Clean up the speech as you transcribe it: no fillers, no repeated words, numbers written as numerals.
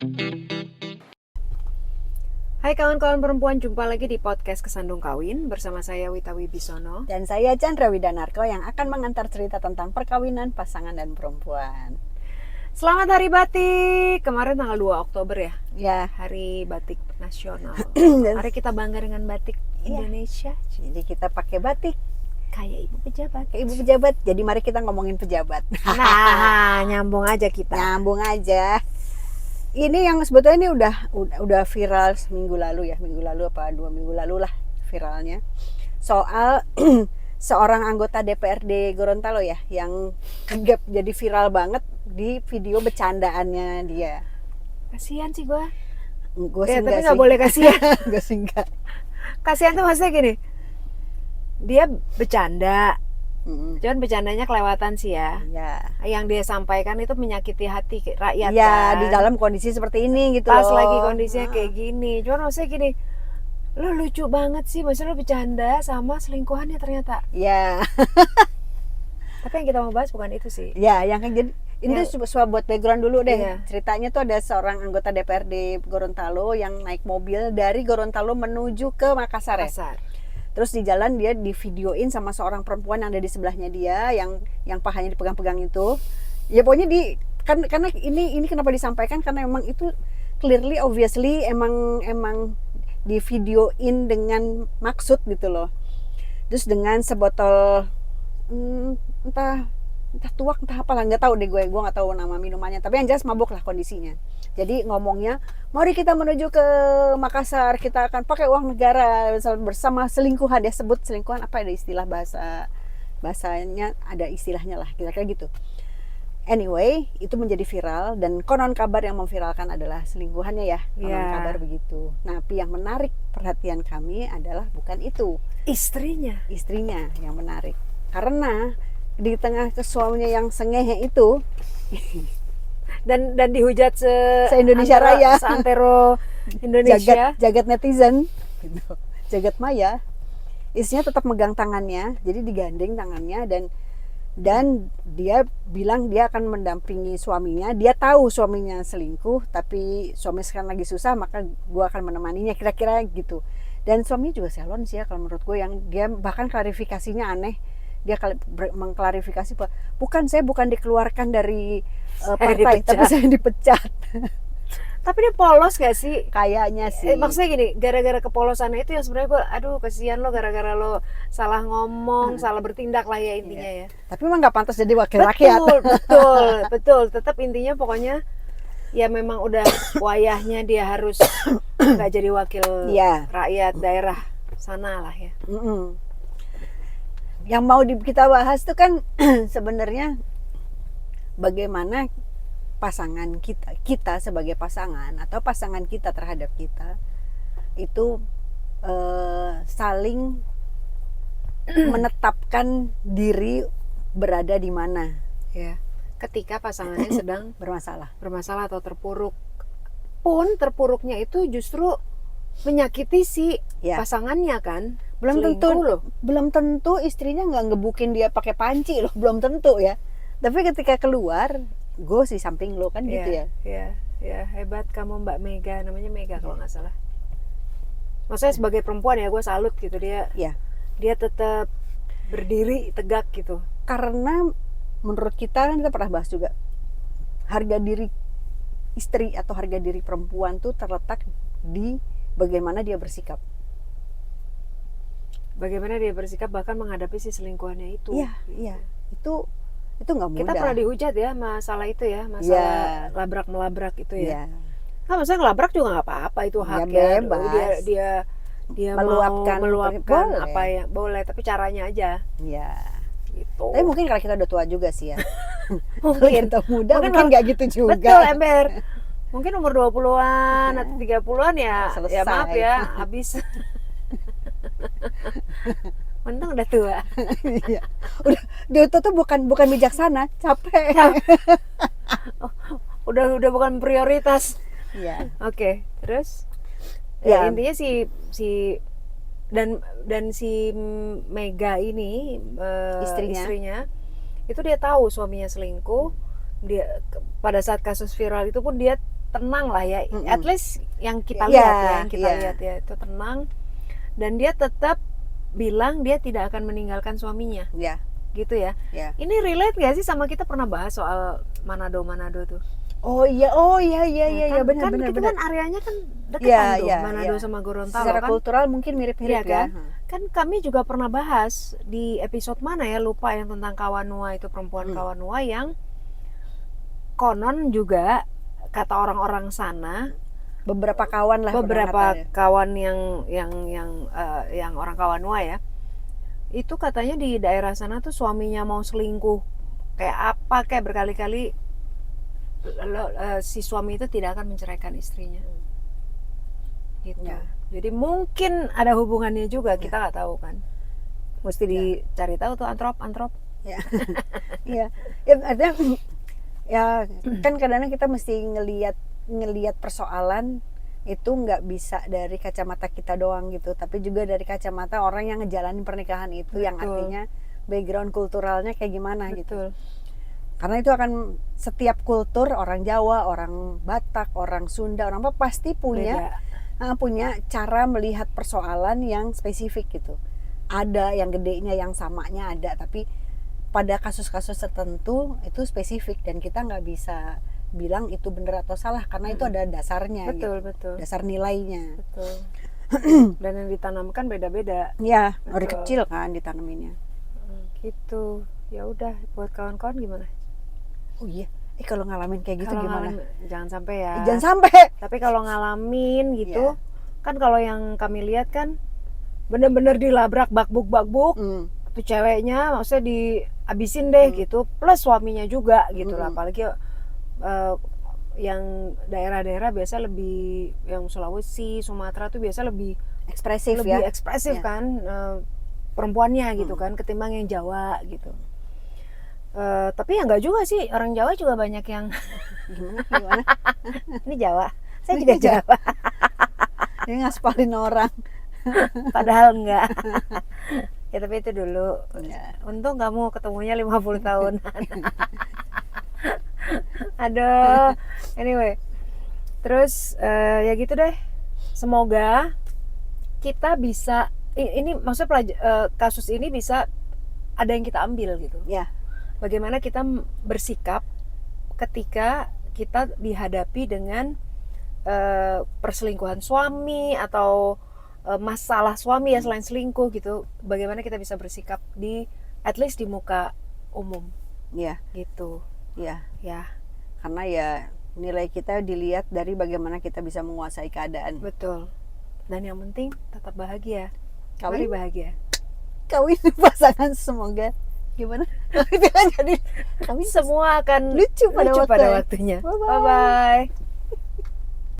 Hai kawan-kawan perempuan, jumpa lagi di podcast Kesandung Kawin bersama saya Wita Wibisono. Dan saya Chandra Widanarko yang akan mengantar cerita tentang perkawinan, pasangan, dan perempuan. Selamat Hari Batik. Kemarin tanggal 2 Oktober ya. Ya, Hari Batik Nasional. Dan- Mari kita bangga dengan batik Indonesia. jadi kita pakai batik Kayak ibu pejabat. kayak ibu pejabat. Jadi mari kita ngomongin pejabat. Nah, nyambung aja kita. Nyambung aja. Ini yang sebetulnya ini udah viral seminggu lalu ya, minggu lalu apa 2 minggu lalu lah viralnya. Soal seorang anggota DPRD Gorontalo ya yang kegap jadi viral banget di video bercandaannya dia. Kasihan sih gue. Gue Ya, sih tapi enggak nggak sih. boleh kasihan. Gue sih enggak. Kasihan tuh maksudnya gini. Dia bercanda. Mm-mm. Cuman bercandanya kelewatan sih ya. Ya. Yang dia sampaikan itu menyakiti hati rakyat Ya, kan. di dalam kondisi seperti ini gitu Pas loh. lagi kondisinya kayak gini. Cuman maksudnya gini, lo lucu banget sih, maksudnya lo bercanda sama selingkuhannya ternyata. Ya, Tapi yang kita mau bahas bukan itu sih. ya yang kayak jadi ini Yang- tuh buat background dulu deh. Iya. Ceritanya tuh ada seorang anggota DPRD Gorontalo yang naik mobil dari Gorontalo menuju ke Makassar ya. Kasar. Terus di jalan dia divideoin sama seorang perempuan yang ada di sebelahnya dia yang pahanya dipegang-pegang itu. Ya pokoknya karena ini kenapa disampaikan karena emang itu clearly obviously emang divideoin dengan maksud gitu loh. Terus dengan sebotol entah tuak entah apalah, nggak tahu deh gue nggak tahu nama minumannya, tapi yang jelas mabuk lah kondisinya. Jadi ngomongnya, mari kita menuju ke Makassar, kita akan pakai uang negara bersama selingkuhan. Dia sebut selingkuhan apa, ada istilah bahasanya, ada istilahnya lah kira-kira gitu. Anyway, itu menjadi viral dan konon kabar yang memviralkan adalah selingkuhannya ya, konon Ya. kabar begitu. Nah, tapi yang menarik perhatian kami adalah bukan itu, Istrinya. istrinya yang menarik. Karena di tengah suaminya yang sengehe itu, Dan dihujat Se-Indonesia Raya. seantero Indonesia. jagat netizen gitu, jagat maya, istrinya tetap megang tangannya, jadi digandeng tangannya dan dia bilang dia akan mendampingi suaminya. Dia tahu suaminya selingkuh, tapi suami sekarang lagi susah, maka gue akan menemaninya, kira-kira gitu. Dan suaminya juga salon sih ya kalau menurut gue, yang dia bahkan klarifikasinya aneh. Dia mengklarifikasi bahwa saya bukan dikeluarkan dari partai, tapi saya dipecat. Tapi dia polos gak sih? Kayaknya sih. Maksudnya gini, gara-gara kepolosannya itu yang sebenarnya gue, aduh kasihan lo gara-gara lo salah ngomong, salah bertindak lah ya intinya ya. Tapi memang nggak pantas jadi wakil rakyat. Betul. Tetap intinya pokoknya ya memang udah wayahnya dia harus nggak jadi wakil Iya. rakyat daerah sana lah ya. Mm-mm. Yang mau kita bahas tuh kan sebenarnya bagaimana pasangan kita sebagai pasangan atau pasangan kita terhadap kita itu saling menetapkan diri berada di mana Ya. Ketika pasangannya sedang bermasalah. atau terpuruk, pun terpuruknya itu justru menyakiti si Ya. pasangannya kan. Belum tentu Selingkuh loh. belum tentu istrinya nggak ngebukin dia pakai panci loh, belum tentu ya. Tapi ketika keluar, gue sih samping lo kan gitu ya. Ya, hebat kamu Mbak Mega, namanya Mega kalau nggak salah. Maksudnya sebagai perempuan ya, gue salut gitu dia. Ya. Dia tetap berdiri tegak gitu. Karena menurut kita kan kita pernah bahas juga, harga diri istri atau harga diri perempuan tuh terletak di bagaimana dia bersikap. Bagaimana dia bersikap bahkan menghadapi si selingkuhannya itu. Iya. Itu nggak mudah. Kita pernah dihujat ya masalah itu ya, masalah labrak-melabrak itu ya. Iya. Nah, maksudnya ngelabrak juga nggak apa-apa, itu Ya, hak ya. bebas. Dia Meluapkan boleh. apa yang boleh, tapi caranya aja Iya. gitu. Tapi mungkin karena kita udah tua juga sih ya. Kalau Mungkin. kita muda Mungkin mungkin nggak gitu juga. Betul, ember. Mungkin umur 20-an atau 30-an ya Selesai. maaf ya, habis. Untung udah tua. Iya. Udah tua tuh bukan bijaksana, capek. Udah bukan prioritas. Iya. Oke, terus Ya. intinya si dan si Mega ini istrinya itu dia tahu suaminya selingkuh. Dia pada saat kasus viral itu pun dia tenang lah ya, Mm-mm. at least yang kita Iya, lihat ya, yang kita iya. lihat ya itu tenang, dan dia tetap bilang dia tidak akan meninggalkan suaminya, Ya, gitu ya. ya. Ini relate gak sih sama kita pernah bahas soal Manado iya, Oh iya kan, benar kan benar kita benar. kan areanya kan deketan Iya, tuh, iya, Manado iya. sama Gorontalo Secara kan. kultural mungkin mirip-mirip Iya kan? ya. Kan kami juga pernah bahas di episode mana ya, lupa, yang tentang Kawanua itu, perempuan Kawanua yang konon juga kata orang-orang sana, Beberapa kawan lah beberapa pernah katanya. kawan yang orang Kawanua ya, itu katanya di daerah sana tuh suaminya mau selingkuh kayak apa kayak berkali-kali, si suami itu tidak akan menceraikan istrinya, gitu. Ya. Jadi mungkin ada hubungannya juga, kita nggak tahu kan, mesti dicari tahu tuh antrop. Ya. Iya. Ya ada ya kan kadang-kadang kita mesti ngelihat persoalan itu nggak bisa dari kacamata kita doang gitu, tapi juga dari kacamata orang yang ngejalanin pernikahan itu. Yang Betul. artinya background kulturalnya kayak gimana gitu. Betul. Karena itu akan setiap kultur, orang Jawa, orang Batak, orang Sunda, orang apa pasti punya punya cara melihat persoalan yang spesifik gitu. Ada yang gedenya, yang samanya ada, tapi pada kasus-kasus tertentu itu spesifik dan kita nggak bisa bilang itu benar atau salah karena itu ada dasarnya. Betul, gitu. betul. Dasar nilainya. Betul. Dan yang ditanamkan beda-beda. Ya, dari Betul. kecil kan ditanaminnya. Gitu. Ya udah, buat kawan-kawan gimana? Oh iya, kalau ngalamin kayak gitu Kalau gimana? jangan sampai ya. Jangan sampai. Tapi kalau ngalamin gitu, kan kalau yang kami lihat kan bener-bener dilabrak bakbuk. Tuh ceweknya maksudnya dihabisin deh gitu, plus suaminya juga gitu lah. Apalagi yang daerah-daerah biasa lebih, yang Sulawesi, Sumatera tuh biasa lebih Ekspresif lebih ya. ekspresif Ya. kan perempuannya gitu kan, ketimbang yang Jawa gitu. Tapi ya nggak juga sih, orang Jawa juga banyak yang Gimana? ini Jawa, saya juga Jawa, Dia ngaspalin orang. padahal enggak. Ya tapi itu dulu. Ya. Untung kamu ketemunya 50 tahunan. Aduh. Anyway, terus ya gitu deh. Semoga kita bisa ini maksudnya kasus ini bisa ada yang kita ambil gitu. Ya. Bagaimana kita bersikap ketika kita dihadapi dengan perselingkuhan suami atau masalah suami ya selain selingkuh gitu. Bagaimana kita bisa bersikap at least di muka umum. Ya. Gitu. Ya. Ya. Karena ya nilai kita dilihat dari bagaimana kita bisa menguasai keadaan. Betul. Dan yang penting tetap bahagia. Kawin. Mari bahagia. Kawin pasangan semoga gimana? Jadi kawin Semua akan lucu pada pada waktunya. Bye-bye. Bye bye.